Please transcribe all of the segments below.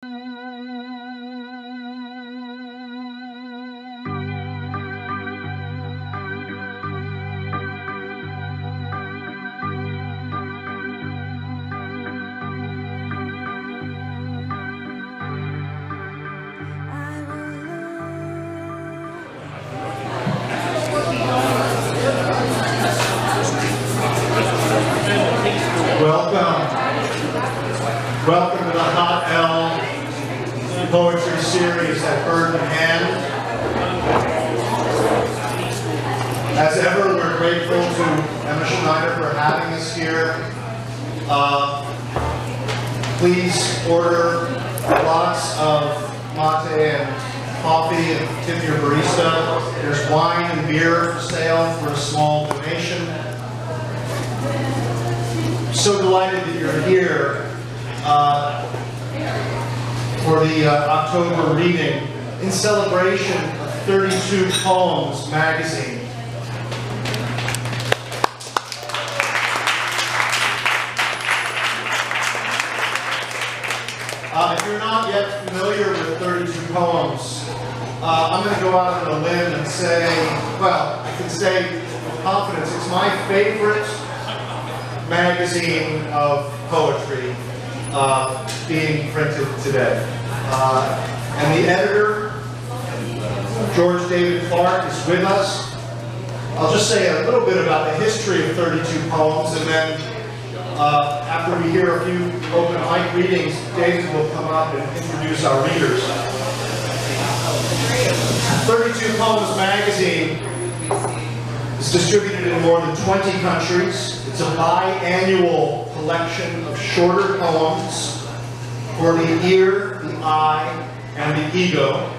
Welcome to the Hot L Poetry Series at Bird in Hand. As ever, we're grateful to Emma Schneider for having us here. Please order lots of mate and coffee and tip your barista. There's wine and beer for sale for a small donation. So delighted that you're here for the October reading in celebration of 32 Poems magazine. If you're not yet familiar with 32 Poems, I'm going to go out on a limb and say, well, I can say with confidence, it's my favorite magazine of poetry being printed today. And the editor, George David Clark, is with us. I'll just say a little bit about the history of 32 Poems, and then after we hear a few open mic readings, David will come up and introduce our readers. 32 Poems magazine is distributed in more than 20 countries. It's a biannual collection of shorter poems for the ear, the eye, and the ego.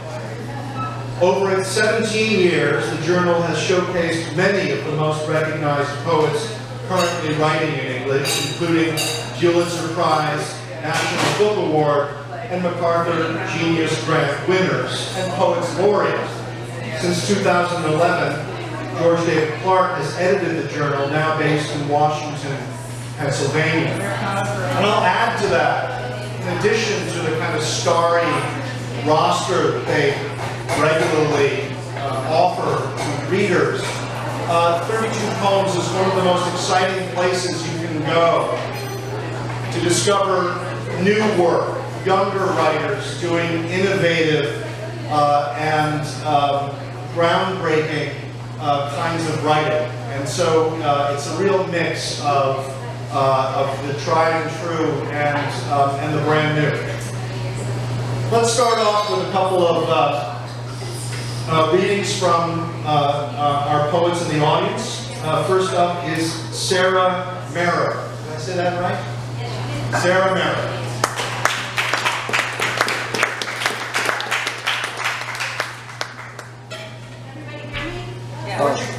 Over its 17 years, the journal has showcased many of the most recognized poets currently writing in English, including Pulitzer Prize, National Book Award, and MacArthur Genius Grant winners, and poets laureate. Since 2011, George David Clark has edited the journal, now based in Washington, Pennsylvania. And I'll add to that, in addition to the kind of starry roster that they regularly offer to readers, 32 Poems is one of the most exciting places you can go to discover new work, younger writers doing innovative and groundbreaking kinds of writing. And so it's a real mix of the tried and true and the brand new. Let's start off with a couple of readings from our poets in the audience. First up is Sarah Merrill. Did I say that right? Yes. Sarah Merrill.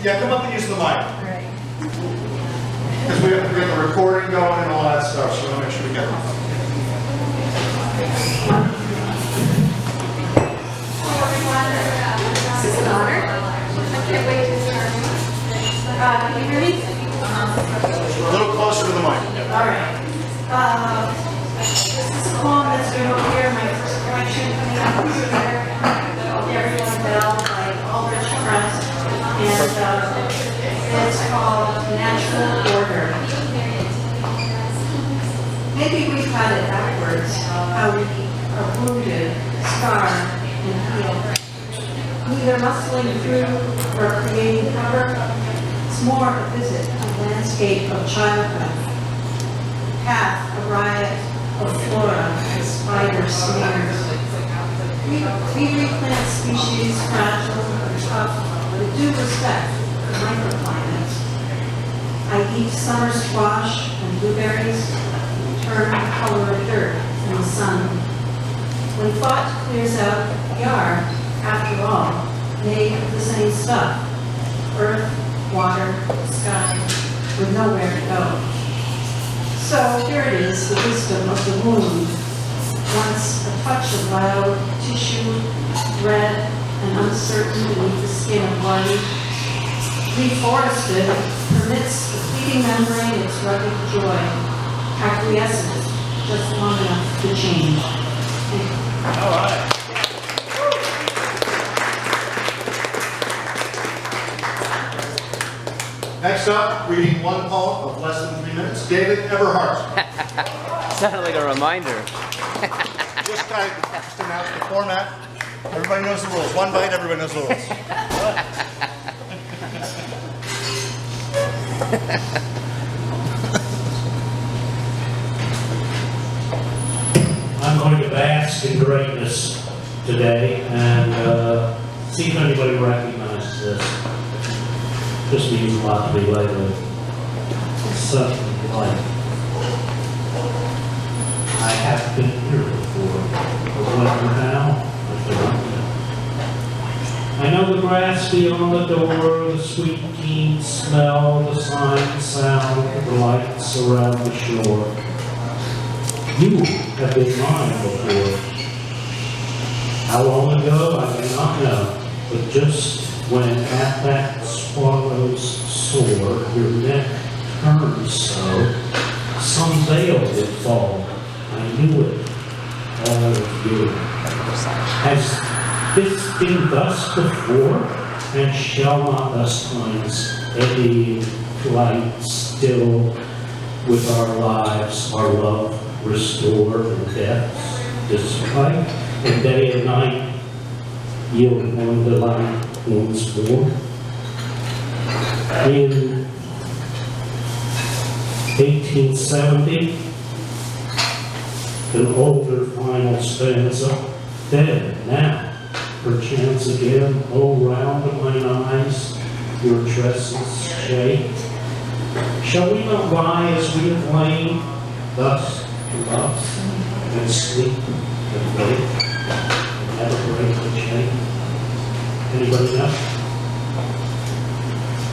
Yeah, come up and use the mic. Right. Because we have to get the recording going and all that stuff, so we want to make sure we get it. Is this an honor? I can't wait to start. Can you hear me? A little closer to the mic. All right. This is a poem that's going to appear in my first collection coming out this year, Everyone Bell by Aldrich Press. And it's called Natural Order. Maybe we've got it backwards, how we are wounded, scarred, and healed. Neither muscling through or creating cover, it's more a visit to the landscape of childhood. Path, a riot of flora and spider snares. We replant species fragile and tough, with due respect for microclimates. I eat summer squash and blueberries, turn the color of dirt in the sun. When thought clears out, we are, after all, made of the same stuff. Earth, water, sky, with nowhere to go. So here it is, the wisdom of the wound. Once a touch of loud tissue, red and uncertain beneath the skin of life. Reforested permits the fleeting membrane its rugged joy, acquiescent just long enough to change. Next up, reading one poem of less than 3 minutes, David Everhart. Sounded like a reminder. Just announced the format. Everybody knows the rules. One bite, everybody knows the rules. I'm going to bask in greatness today and see if anybody recognizes this. This means a lot to me lately. Such a delight. I have been here before, but whether now, I cannot know. I know the grass beyond the door, the sweet keen smell, the sign, sound, the lights around the shore. You have been mine before. How long ago, I may not know, but just when at that swallow's soar, your neck turned so, some veil did fall. I knew it, all of you. Has this been thus before, and shall not thus times eddy flight still with our lives, our love, restore and death's despite, and day and night yield on the light once more. In 1870, an older final stanza, then, now, perchance again, oh, round mine eyes, your tresses shake. Shall we not lie as we have lain, thus to us, and sleep, and wake, and never break the chain? Anybody know?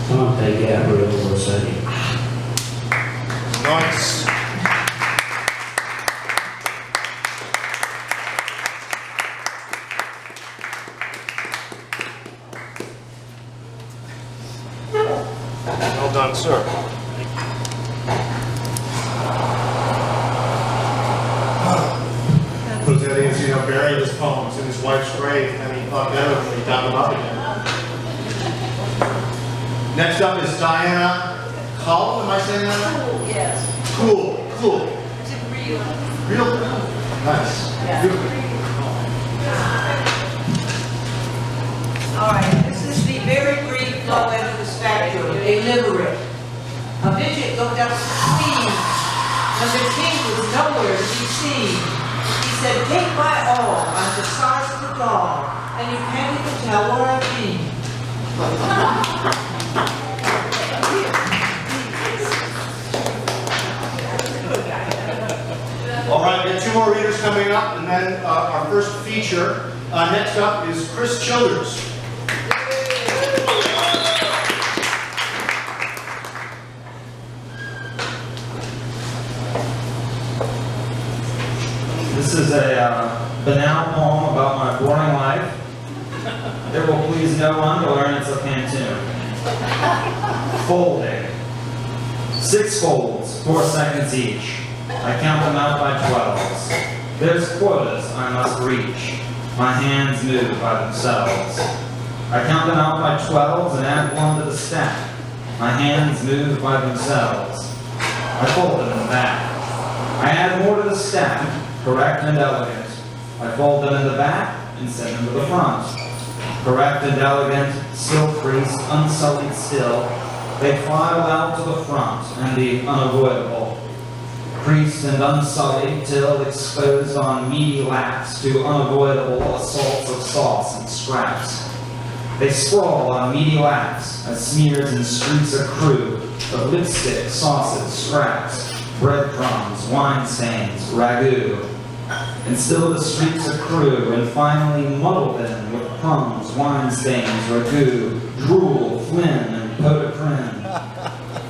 Dante Gabriel Rossetti. Nice. Well done, sir. Rossetti has, buried his poems in his wife's grave, and he thought better when he dug them up again. Next up is Diana Cool. Am I saying that right? Cool, yes. Cool. Is it real? Real? Nice. Yeah. Beautiful. All right, this is the very brief flow into the spectrum, a limericks. A midget looked up to see, and the king was nowhere to be seen. He said, take my all, I'm the size of a dog, and you can't even tell where I've been. All right, we have 2 more readers coming up, and then our first feature. Next up is Chris Childers. This is a banal poem about my boring life. It will please no one to learn it's a pantoum. Folding. 6 folds, 4 seconds each. I count them out by 12s. There's quotas I must reach. My hands move by themselves. I count them out by 12s and add 1 to the stack. My hands move by themselves. I fold them in the back. I add more to the stack, correct and elegant. I fold them in the back and send them to the front. Correct and elegant, still creased, unsullied still, they file out to the front and the unavoidable. Creased and unsullied till exposed on meaty laps to unavoidable assaults of sauce and scraps. They sprawl on meaty laps as smears and streaks accrue of lipstick, sauces, scraps, breadcrumbs, wine stains, ragu. And still the streaks accrue and finally muddle them with crumbs, wine stains, ragu, drool, phlegm, and pot de creme.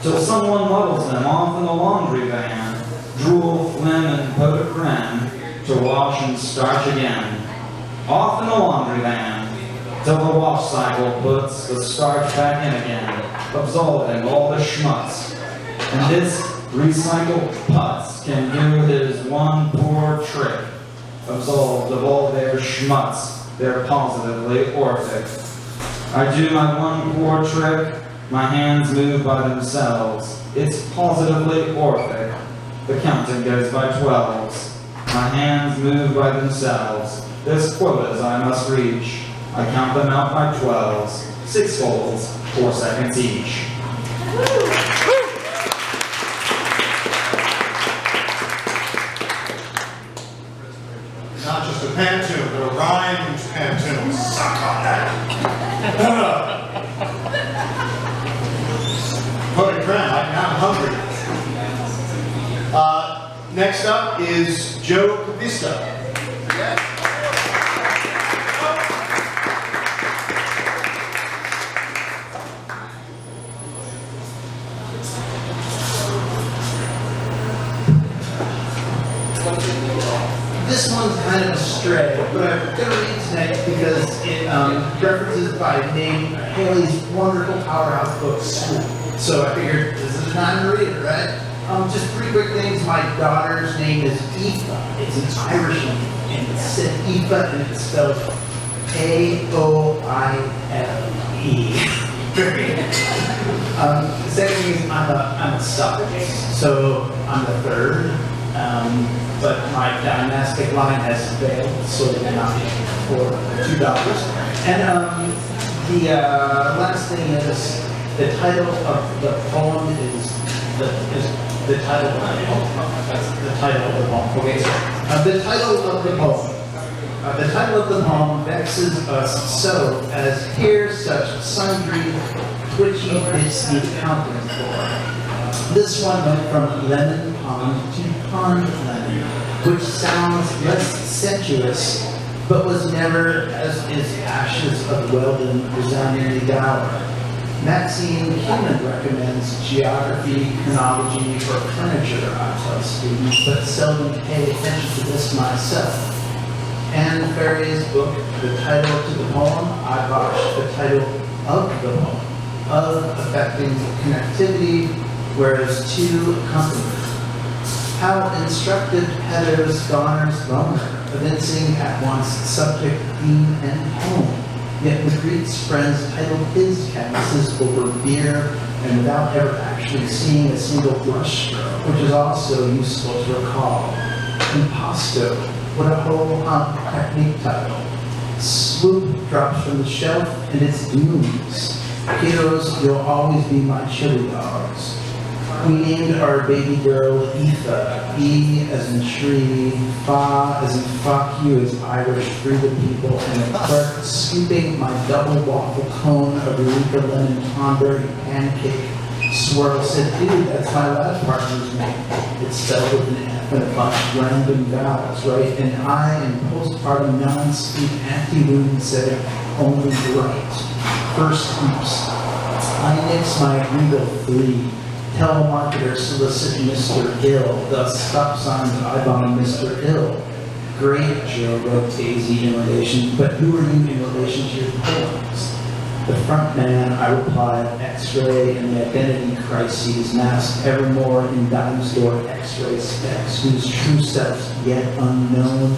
Till someone muddles them off in the laundry van, drool, phlegm, and pot de creme, to wash and starch again. Off in the laundry van, till the wash cycle puts the starch back in again, absolving all the schmutz. And this recycled putz can do his one poor trick, absolved of all their schmutz, they're positively orphic. I do my one poor trick, My hands move by themselves. It's positively Orphic. The counting goes by 12s. My hands move by themselves. There's quotas I must reach. I count them out by 12s. 6 folds, 4 seconds each. Not just a pantoum, but a rhymed pantoum. Suck on that. Poet Graham, I'm hungry. Next up is Joe Vista. This one's kind of a stray, but I'm going to read tonight because it references by name Haley's wonderful powerhouse book, Swoop. So I figured this is the time to read it, right? Just 3 quick things. My daughter's name is Aoife. It's an Irish name, and it's said Aoife, and it's spelled A-O-I-F-E. The second thing is I'm a suffix, so I'm the third. But my dynastic line has failed, so they're not for $2. And the last thing is the title of the poem is the title of the poem. That's the title of the poem. Okay, so the title of the poem. The title of the poem vexes us so as here such sundry twitchy bits need accounting for. This one went from lemon pond to pond lemon, which sounds less sensuous, but was never, as is ashes of Weldon, resoundingly dour. Maxine Keenan recommends geography, chronology, or furniture, I tell students, but seldom pay attention to this myself. Anne Ferry's book, the title to the poem, I botched the title of the poem, of affecting connectivity, whereas to accompany. How instructed Heather's Donner's Boner, evincing at once subject, theme, and tone. Yet Magritte's friends titled his canvases over beer and without ever actually seeing a single brushstroke, which is also useful to recall. Impasto, what a whole hump technique title. Swoop drops from the shelf and it's dooms. Heroes, you'll always be my chili dogs. We named our baby girl Aoife, E as in tree, Fa as in fuck you as Irish free the people, and the clerk scooping my double waffle cone of Eureka lemon Tonberry pancake swirl said, dude, that's my lab partner's name. It's spelled with an F and a bunch of random vowels, right? And I, in postpartum non-speak anti-wound, said only right. First oops. I nix my Regal 3. Telemarketer solicit Mr. Ill, thus stop signs I bomb Mr. Ill. Great, Joe wrote Daisy in relation, but who are you in relation to your poems? The front man, I replied, X-ray and the identity crises masked evermore in Dime's door X-ray specs, whose true selves yet unknown.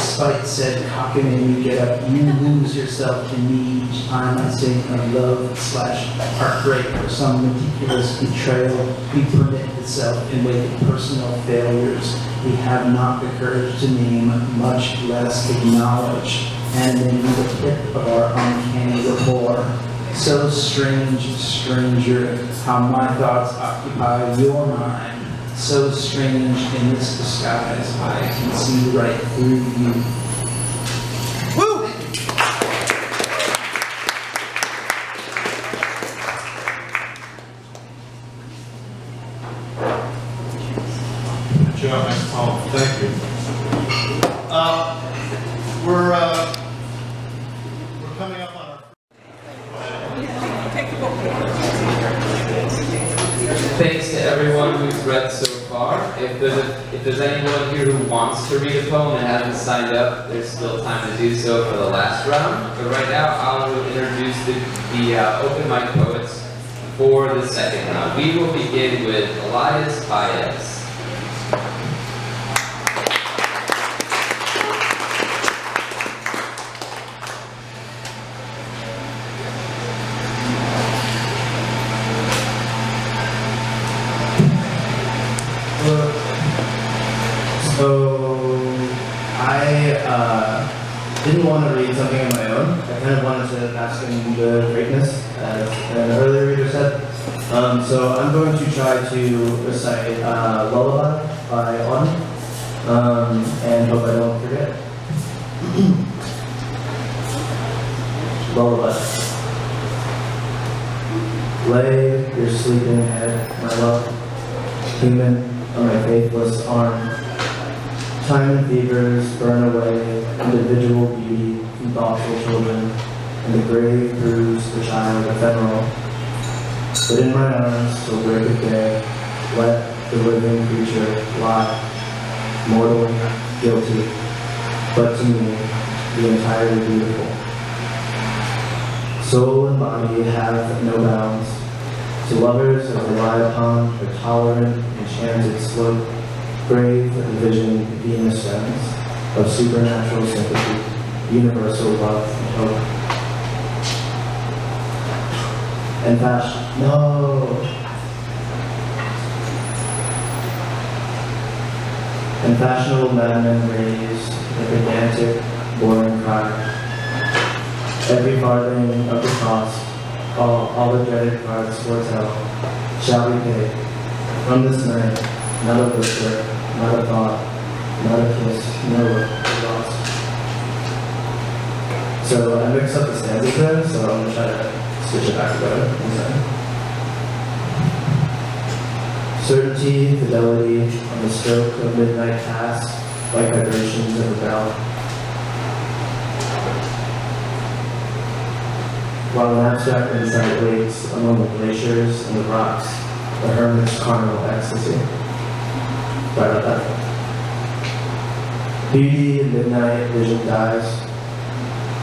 Spite said, cockamamie, get up, you lose yourself in me each time I sing of love/heartbreak or some meticulous betrayal we permit itself in wake of personal failures we have not the courage to name, much less acknowledge, and then the tip of our uncanny rapport. So strange, stranger, how my thoughts occupy your mind. So strange in this disguise, I can see right through you. Woo! Good job, nice poem. Thank you. We're coming up on our. Thanks to everyone who's read so far. If there's anyone here who wants to read a poem and hasn't signed up, there's still time to do so for the last round. But right now, I'll introduce the open mic poets for the second round. We will begin with Elias Baez. want to read something of my own. I kind of wanted to bask in the greatness, as an earlier reader said. So I'm going to try to recite Lullaby by Autumn, and hope I don't forget. Lullaby. Lay your sleeping head, my love, human on my faithless arm. Time and fevers burn away individual beauty from thoughtful children, and the grave proves the child ephemeral. But in my arms till break of day, let the living creature lie, mortal, guilty, but to me, the entirely beautiful. Soul and body have no bounds. To lovers that rely upon the tolerant, enchanted slope, brave and vision Venus sends of supernatural sympathy, universal love and hope. And fashion, no! And fashionable madmen raise a pedantic, boring cry. Every farthing of the cost, all the dreaded cards foretell, shall be paid. From this night, not a whisper, not a thought, not a kiss, no lost. So I mixed up the stanzas there, so I'm going to try to switch it back together. Certainty, fidelity, on the stroke of midnight pass, like vibrations of a bell. While an abstract insight waits among the glaciers and the rocks, the hermit's carnal ecstasy. Sorry about that. Beauty in midnight vision dies.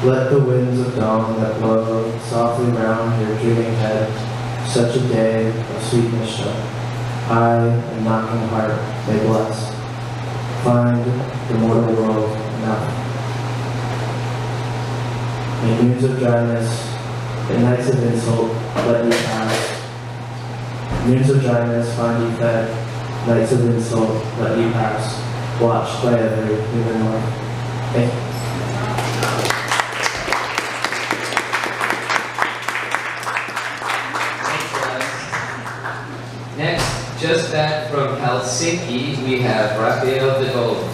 Let the winds of dawn that blow softly round your dreaming head, such a day of sweetness show. I and knocking heart may bless. Find the mortal world now. May noons of dryness and nights of insult let you pass. Noons of dryness find you fed, nights of insult let you pass, watched by every human life. Thank you. Next, just back from Helsinki, we have Raphael de Gold.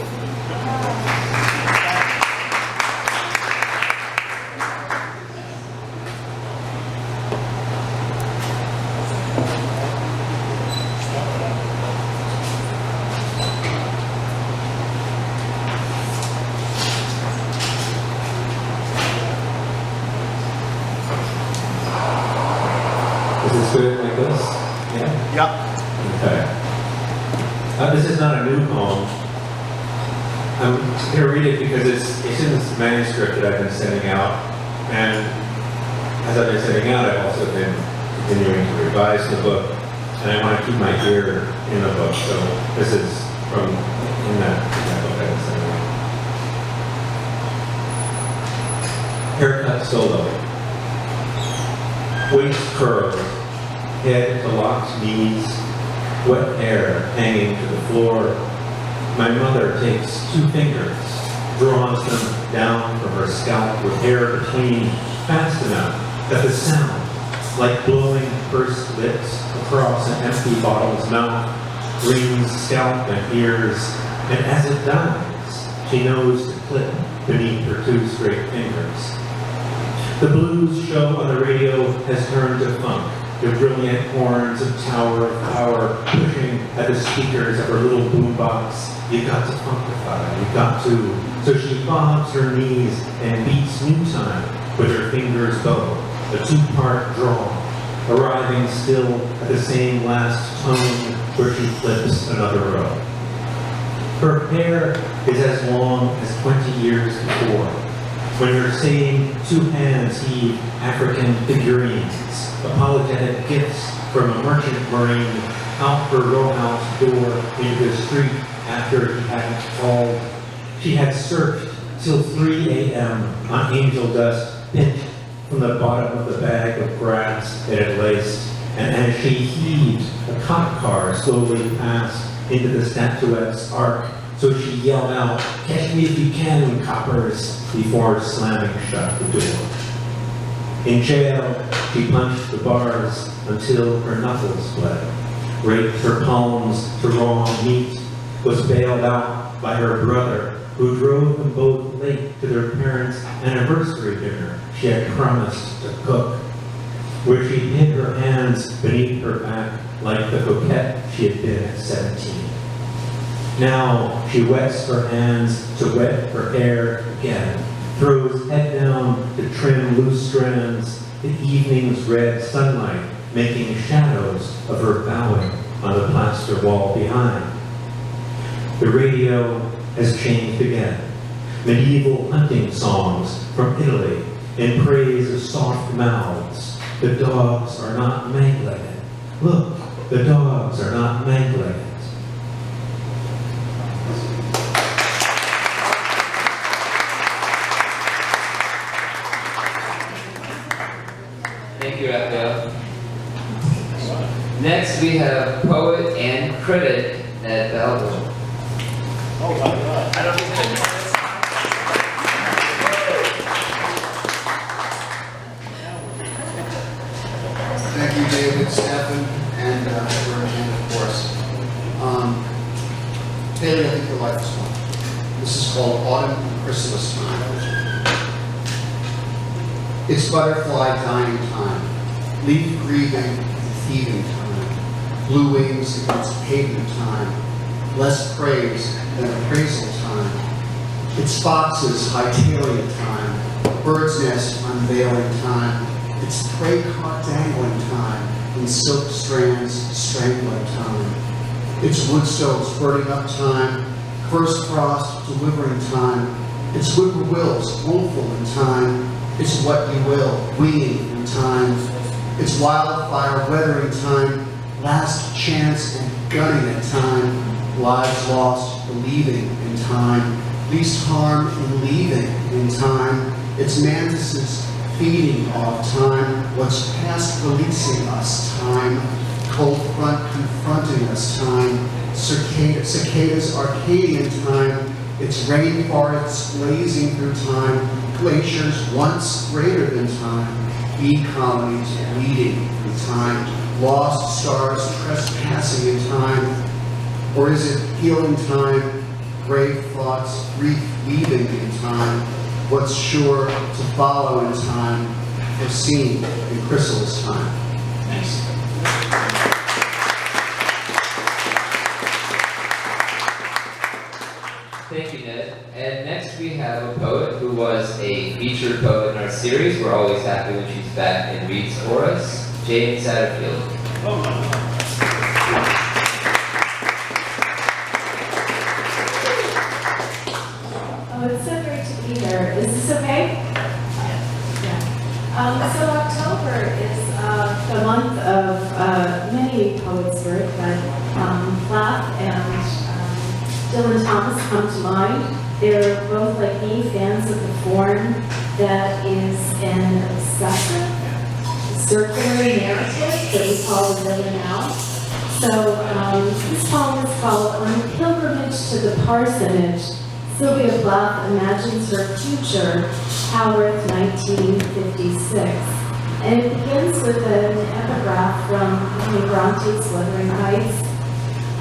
Is this good like this? Yeah? Yep. Okay. This is not a new poem. I'm going to read it because it's in this manuscript that I've been sending out. And as I've been sending out, I've also been continuing to revise the book. And I want to keep my ear in the book. So this is from in that book I've been sending out. Haircut solo. Waist curled, head to locked knees, wet hair hanging to the floor. My mother takes 2 fingers, draws them down from her scalp with hair between, fast enough that the sound, like blowing pursed lips across an empty bottle's mouth, rings scalp and ears, and as it dies, she knows to clip beneath her 2 straight fingers. The blues show on the radio has turned to funk, the brilliant horns of Tower of Power pushing at the speakers of her little boombox. You got to funkify, you got to. So she bobs her knees and beats new time with her fingers bow, a 2-part draw, arriving still at the same last tone where she flips another row. Her hair is as long as 20 years before. When you're saying 2 hands heave African figurines, apologetic gifts from a merchant marine out her row house door into the street after he hadn't called. She had searched till 3 a.m. on angel dust pinched from the bottom of the bag of grass it had laced, and as she heaved, a cop car slowly passed into the statuette's arc, so she yelled out, "Catch me if you can, coppers," before slamming shut the door. In jail, she punched the bars until her knuckles bled, raped her palms to raw meat, was bailed out by her brother, who drove them both late to their parents' anniversary dinner she had promised to cook, where she hid her hands beneath her back like the coquette she had been at 17. Now she wets her hands to wet her hair again, throws head down to trim loose strands, the evening's red sunlight making shadows of her bowing on the plaster wall behind. The radio has changed again. Medieval hunting songs from Italy in praise of soft mouths. The dogs are not mag-legged. Look, the dogs are not mag-legged. Thank you, Raphael. Next, we have poet and critic Ned Belleville. Thank you, David, Stephen, and Virginia, of course. Haley, I think you'll like this one. This is called Autumn Chrysalis Time. It's butterfly dying time, leaf grieving, thieving time, blue wings against pavement time, less praise than appraisal time. It's foxes hightailing time, bird's nest unveiling time. It's prey caught dangling time, and silk strands strangling time. It's wood stoves burning up time, first frost delivering time. It's whippoorwills woeful in time. It's what you will, winging in time. It's wildfire weathering time, last chance and gunning at time. Lives lost, believing in time. Least harm in leaving in time. It's mantises feeding off time. What's past releasing us time. Cold front confronting us time. Cicadas Arcadian time. It's rainforests blazing through time. Glaciers once greater than time. Bee colonies bleeding through time. Lost stars trespassing in time. Or is it healing time? Grave thoughts weaving in time. What's sure to follow in time, foreseen in chrysalis time. Thanks. Thank you, Ned. And next we have a poet who was a featured poet in our series. We're always happy when she's back and reads for us. Jane Satterfield. Oh, it's so great to be here. Is this okay? Yeah. So October is the month of many poets' work, but Plath and Dylan Thomas come to mind. They're both, like me, fans of the form that is an obsessive, circular narrative that we call a villanelle. So this poem is called On Pilgrimage to the Parsonage. Sylvia Plath imagines her future, Haworth, 1956. And it begins with an epigraph from Anne Bronte's Wuthering Heights.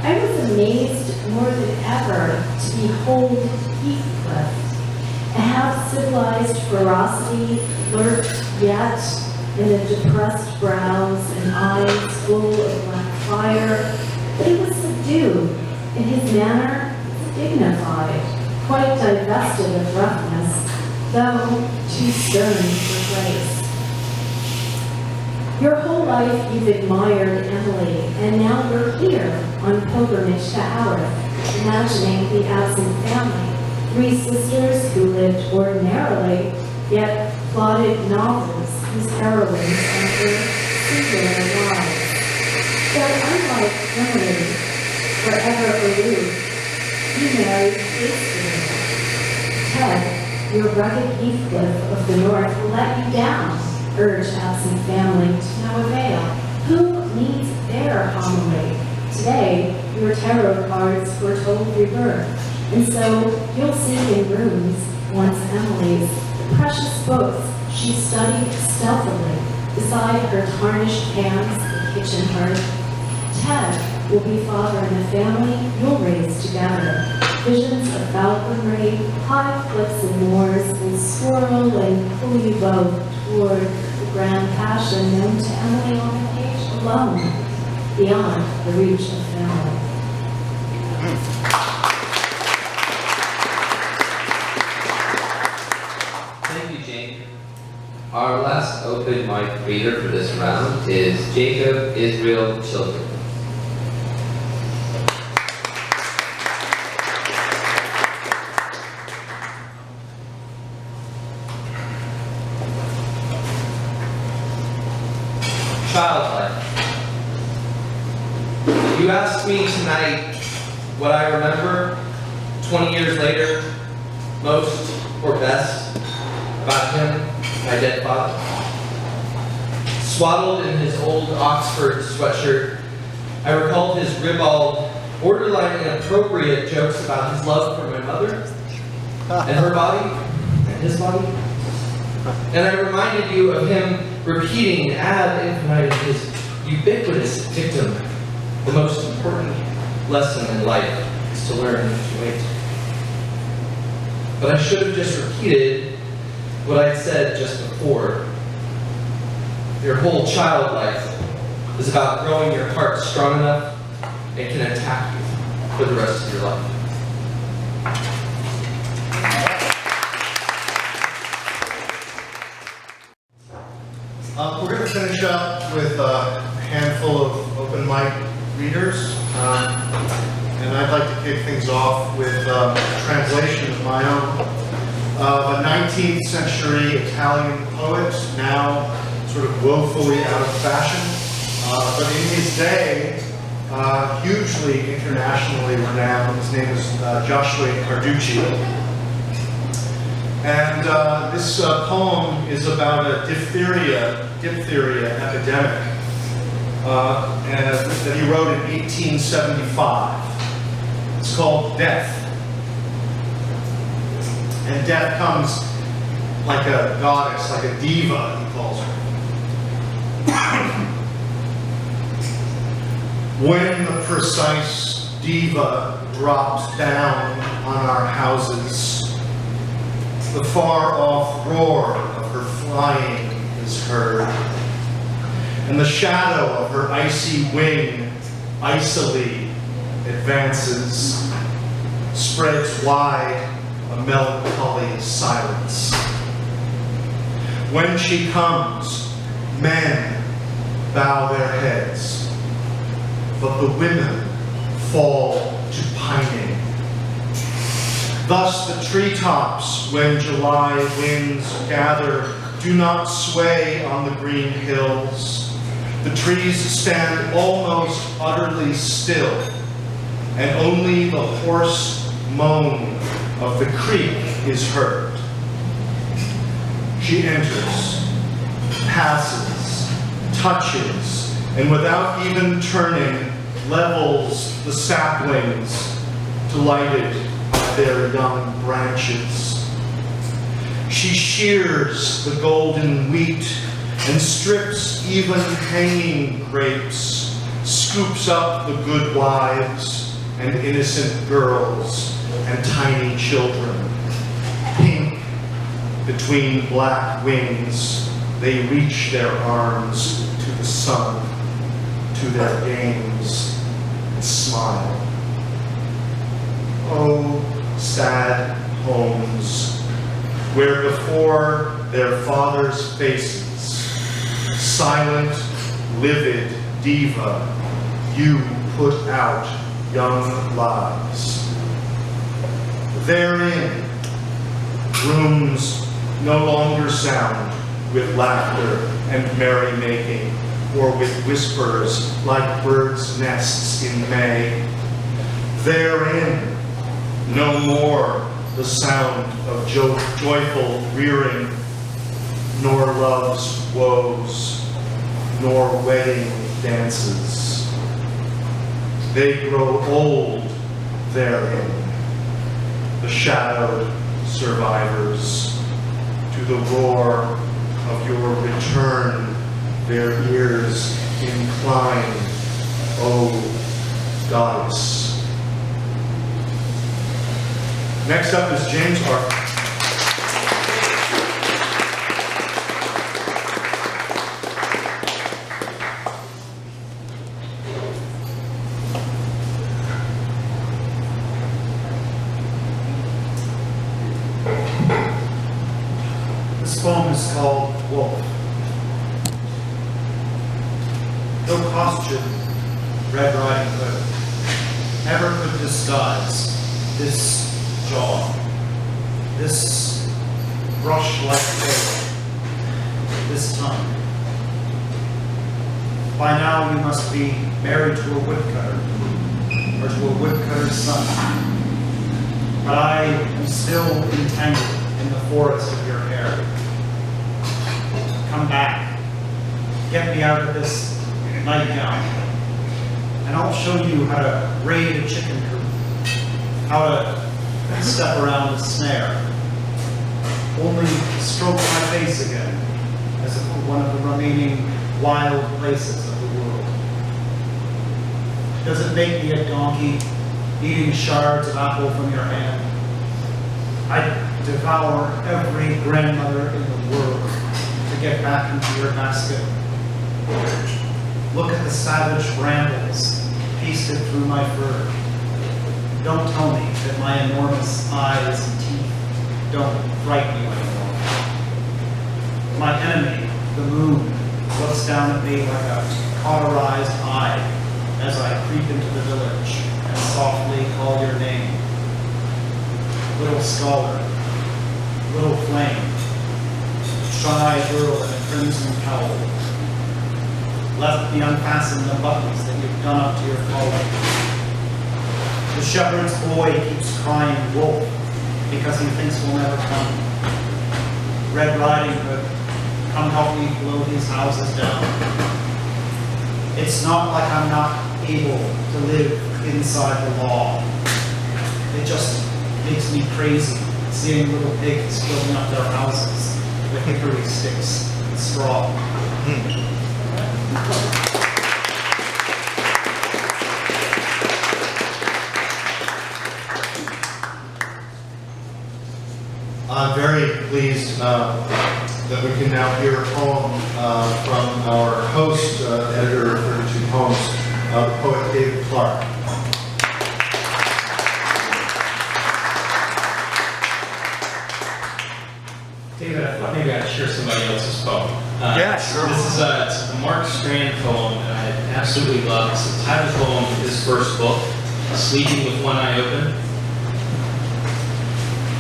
I was amazed more than ever to behold Heathcliff. A half-civilized ferocity lurked yet in the depressed brows and eyes full of black fire, but he was subdued, and his manner dignified, quite divested of roughness, though too stern for grace. Your whole life you've admired Emily, and now you're here on pilgrimage to Haworth, imagining the absent family, three sisters who lived ordinarily, yet plotted novels whose heroines are singular lives. But unlike Emily, forever aloof, you married hastily. Ted, your rugged Heathcliff of the North, will let you down, urge absent family to no avail. Who needs their homily? Today, your tarot cards foretold rebirth. And so you'll see in rooms, once Emily's, the precious books she studied stealthily beside her tarnished pans, the kitchen hearth. Ted will be father in a family you'll raise together. Visions of falconry, high cliffs and moors will swirl and pull you both toward the grand passion known to Emily on the page alone, beyond the reach of family. Thank you, Jane. Our last open mic reader for this round is Jacob Israel Children. Child life. You asked me tonight what I remember 20 years later, most or best about him, my dead father. Swaddled in his old Oxford sweatshirt, I recalled his ribald, borderline inappropriate jokes about his love for my mother, and her body, and his body. And I reminded you of him repeating ad infinitum his ubiquitous dictum, the most important lesson in life is to learn to wait. But I should have just repeated what I said just before. Your whole child life is about growing your heart strong enough it can attack you for the rest of your life. We're going to finish up with a handful of open mic readers. And I'd like to kick things off with a translation of my own. A 19th century Italian poet, now sort of woefully out of fashion. But in his day, hugely internationally renowned. His name is Joshua Carducci. And this poem is about a diphtheria epidemic that he wrote in 1875. It's called Death. And death comes like a goddess, like a diva, he calls her. When the precise diva drops down on our houses, the far-off roar of her flying is heard, and the shadow of her icy wing icily advances, spreads wide a melancholy silence. When she comes, men bow their heads, but the women fall to pining. Thus the treetops, when July winds gather, do not sway on the green hills. The trees stand almost utterly still, and only the hoarse moan of the creek is heard. She enters, passes, touches, and without even turning, levels the saplings delighted by their young branches. She shears the golden wheat and strips even hanging grapes, scoops up the good wives and innocent girls and tiny children. Pink between black wings, they reach their arms to the sun, to their games, and smile. Oh, sad homes, where before their fathers' faces, silent, livid diva, you put out young lives. Therein, rooms no longer sound with laughter and merrymaking, or with whispers like birds' nests in May. Therein, no more the sound of joyful rearing, nor love's woes, nor wedding dances. They grow old therein, the shadowed survivors. To the roar of your return, their ears incline, O goddess. Next up is James Arthur. This poem is called Wolf. No costume, Red Riding Hood, ever could disguise this jaw, this brush-like tail, this tongue. By now you must be married to a woodcutter, or to a woodcutter's son. But I am still entangled in the forest of your hair. Come back. Get me out of this nightgown. And I'll show you how to raid a chicken coop. How to step around a snare. Only stroke my face again, as if it were one of the remaining wild places of the world. Does it make me a donkey, eating shards of apple from your hand? I'd devour every grandmother in the world to get back into your basket. Look at the savage brambles pasted through my fur. Don't tell me that my enormous eyes and teeth don't frighten you anymore. My enemy, the moon, looks down at me like a cauterized eye as I creep into the village and softly call your name. Little scholar, little flame, shy girl in a crimson cowl. Let me unfasten the buttons that you've done up to your collar. The shepherd's boy keeps crying wolf because he thinks we'll never come. Red Riding Hood, come help me blow these houses down. It's not like I'm not able to live inside the law. It just makes me crazy seeing little pigs building up their houses with hickory sticks and straw. I'm very pleased that we can now hear a poem from our host, editor of 32 Poems, the poet David Clark. David, I thought maybe I'd share somebody else's poem. Yeah, sure. This is it's a Mark Strand poem that I absolutely love. It's the title poem of his first book, Sleeping with One Eye Open.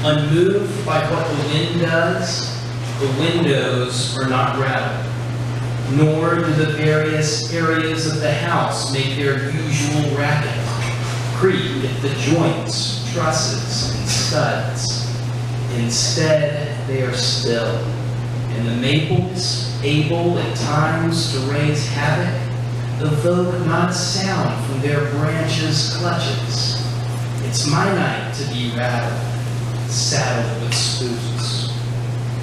Unmoved by what the wind does, the windows are not rattled, nor do the various areas of the house make their usual racket, creak at the joints, trusses, and studs. Instead, they are still, and the maples, able at times to raise havoc, evoke not a sound from their branches' clutches. It's my night to be rattled, saddled with spooks.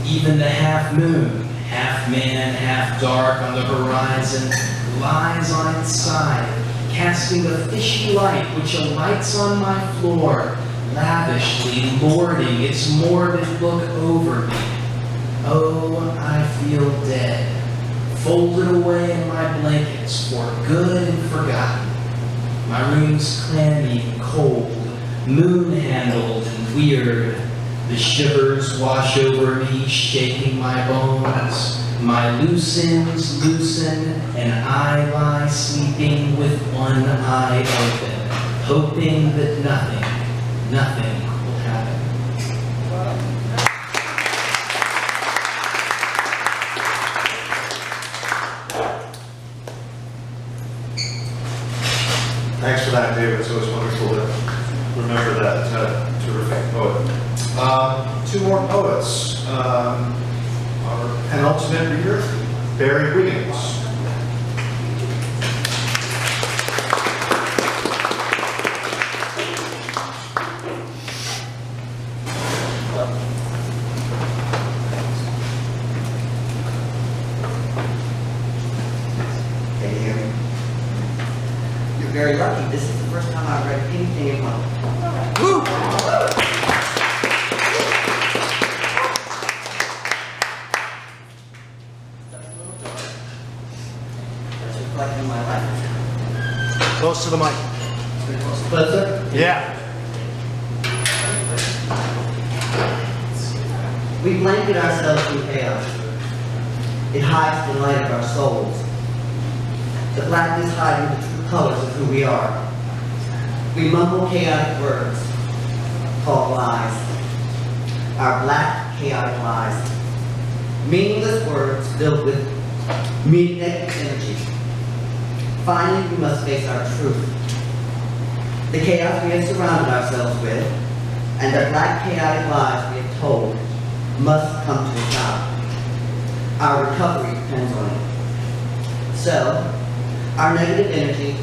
Even the half moon, half man, half dark on the horizon, lies on its side, casting a fishy light which alights on my floor, lavishly lording its morbid look over me. Oh, I feel dead, folded away in my blankets for good and forgotten. My room's clammy and cold, moon-handled and weird. The shivers wash over me, shaking my bones. My loose ends loosen, and I lie sleeping with one eye open, hoping that nothing will happen. Thanks for that, David. It's always wonderful to remember that terrific poet. Two more poets. Our penultimate reader, Barry Wiggins. very lucky. This is the first time I've read anything in public. That's a little dark. That's reflecting my life. Close to the mic. Closer? Yeah. We blanket ourselves in chaos. It hides the light of our souls. The blackness hiding the true colors of who we are. We mumble chaotic words called lies. Our black chaotic lies. Meaningless words filled with negative energy. Finally, we must face our truth. The chaos we have surrounded ourselves with, and the black chaotic lies we have told, must come to a stop. Our recovery depends on it. So, our negative energy,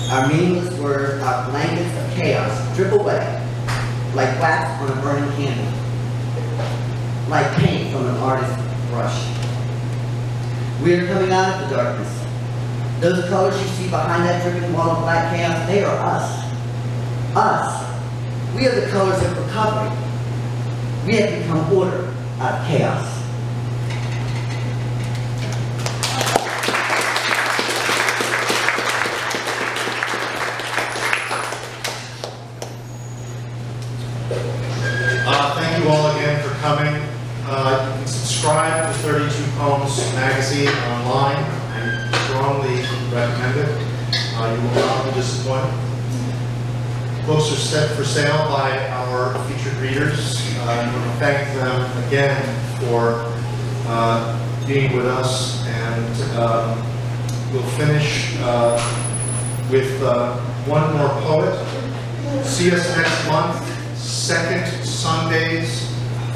our meaningless words, our blankets of chaos drip away like wax on a burning candle, like paint from an artist's brush. We are coming out of the darkness. Those colors you see behind that dripping wall of black chaos, they are us. Us. We are the colors of recovery. We have become order out of chaos. Thank you all again for coming. You can subscribe to 32 Poems magazine online. I strongly recommend it. You will not be disappointed. Books are set for sale by our featured readers. I want to thank them again for being with us, and we'll finish with one more poet. See us next month, second Sundays,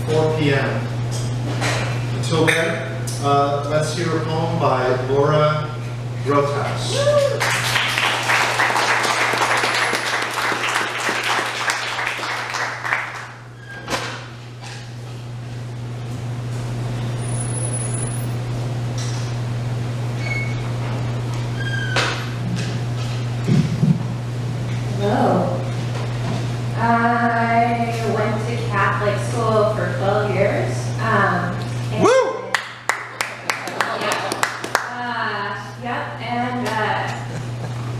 4 p.m. Until then, let's hear a poem by Laura Grothaus. Hello. I went to Catholic school for 12 years. Woo!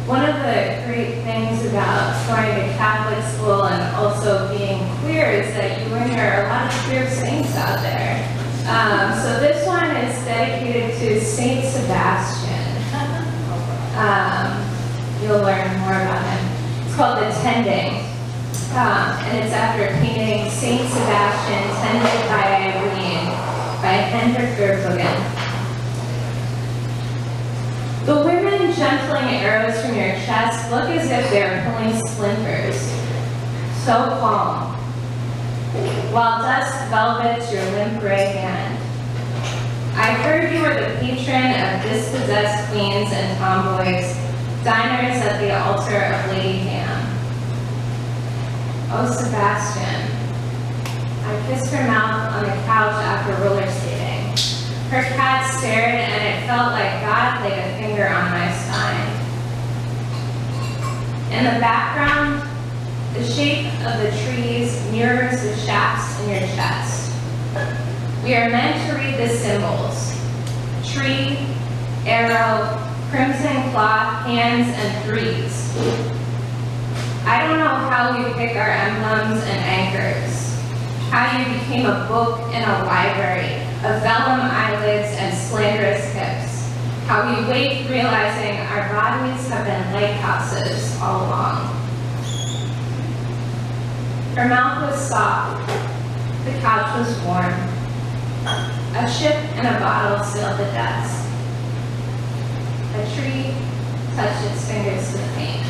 One of the great things about going to Catholic school and also being queer is that you learn a lot of queer saints out there. So this one is dedicated to Saint Sebastian. You'll learn more about him. It's called The Tending. And it's after painting Saint Sebastian Tended by Irene by Hendrik Verbruggen. The women jungling arrows from your chest look as if they're pulling splinters. So calm. While dust velvets your limp gray hand. I heard you were the patron of dispossessed queens and tomboys, diners at the altar of Lady Ham. Oh, Sebastian. I kissed her mouth on the couch after roller skating. Her cat stared, and it felt like God laid a finger on my spine. In the background, the shape of the trees mirrors the shafts in your chest. We are meant to read the symbols. Tree, arrow, crimson cloth, hands, and threes. I don't know how we pick our emblems and anchors. How you became a book in a library, of vellum eyelids and slanderous hips. How we wake realizing our bodies have been lighthouses all along. Her mouth was soft. The couch was warm. A ship and a bottle sealed the dust. A tree touched its fingers to the paint.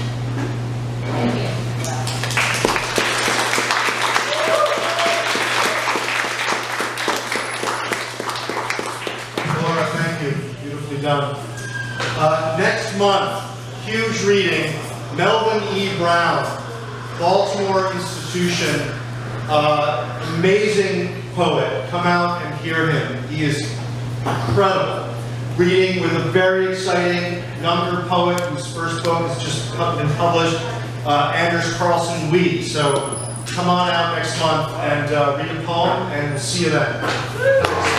Thank you. Laura, thank you. Beautifully done. Next month, huge reading, Melvin E. Brown, Baltimore Institution, amazing poet. Come out and hear him. He is incredible. reading with a very exciting younger poet whose first book has just been published, Anders Carlson Wee. So come on out next month and read a poem, and we'll see you then.